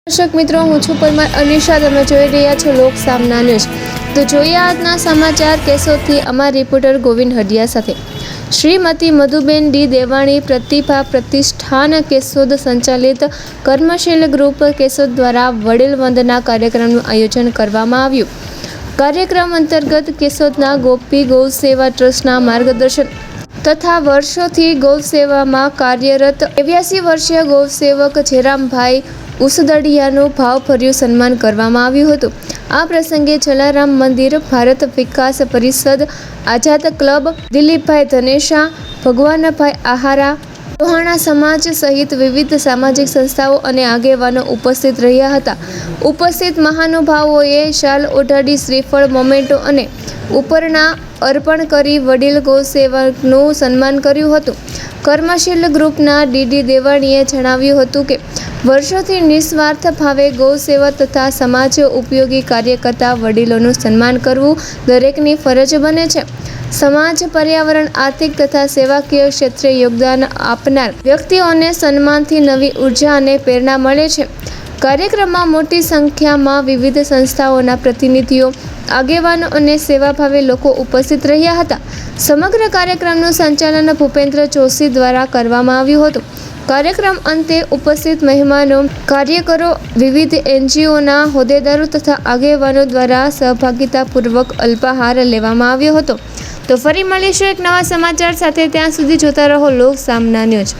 દર્શક મિત્રો, હું છું પરમાર અનિશા. તમે જોઈ રહ્યા છો લોક સામના ન્યૂઝ. તો જોઈએ આજના સમાચાર કેશોદથી અમારા રિપોર્ટર ગોવિંદ હડિયા સાથે. શ્રીમતી મધુબેન ડી દેવાણી પ્રતિભા પ્રતિષ્ઠાન કેશોદ સંચાલિત કર્મશીલ ગ્રુપ કેશોદ દ્વારા વડીલ વંદના કાર્યક્રમનું આયોજન કરવામાં આવ્યું. કાર્યક્રમ અંતર્ગત કેશોદના ગોપી ગૌ સેવા ટ્રસ્ટના માર્ગદર્શન તથા વર્ષોથી ગૌ સેવામાં કાર્યરત 83 વર્ષીય ગૌસેવક જેરામભાઈ ઉસદડિયાનું ભાવભર્યું સન્માન કરવામાં આવ્યું હતું. આ પ્રસંગે જલારામ મંદિર, ભારત વિકાસ પરિષદ, આઝાદ ક્લબ, દિલીપભાઈ ધનેશા, ભગવાનભાઈ આહારા, રોહાણા સમાજ સહિત વિવિધ સામાજિક સંસ્થાઓ અને આગેવાનો ઉપસ્થિત રહ્યા હતા. ઉપસ્થિત મહાનુભાવોએ શાલ ઓઢાડી શ્રીફળ, મોમેન્ટો અને ઉપરના અર્પણ કરી વડીલ ગૌસેવકનું સન્માન કર્યું હતું. કર્મશીલ ગ્રુપના ડીડી દેવાણીએ જણાવ્યું હતું કે વર્ષોથી નિસ્વાર્થ ભાવે ગૌ સેવા તથા સમાજ ઉપયોગી કાર્ય કરતા વડીલોનું સન્માન કરવું દરેકની ફરજ બને છે. સમાજ, પર્યાવરણ, આર્થિક તથા સેવાકીય ક્ષેત્રે યોગદાન આપનાર વ્યક્તિઓને સન્માનથી નવી ઉર્જા અને પ્રેરણા મળે છે. કાર્યક્રમમાં મોટી સંખ્યામાં વિવિધ સંસ્થાઓના પ્રતિનિધિઓ, આગેવાનો અને સેવાભાવી લોકો ઉપસ્થિત રહ્યા હતા. સમગ્ર કાર્યક્રમનું સંચાલન ભૂપેન્દ્ર જોશી દ્વારા કરવામાં આવ્યું હતું. કાર્યક્રમ અંતે ઉપસ્થિત મહેમાનો, કાર્યકરો, વિવિધ એનજીઓના હોદ્દેદારો તથા આગેવાનો દ્વારા સહભાગિતાપૂર્વક અલ્પાહાર લેવામાં આવ્યો હતો. તો ફરી મળીશું એક નવા સમાચાર સાથે. ત્યાં સુધી જોતા રહો લોક સામના ન્યૂઝ.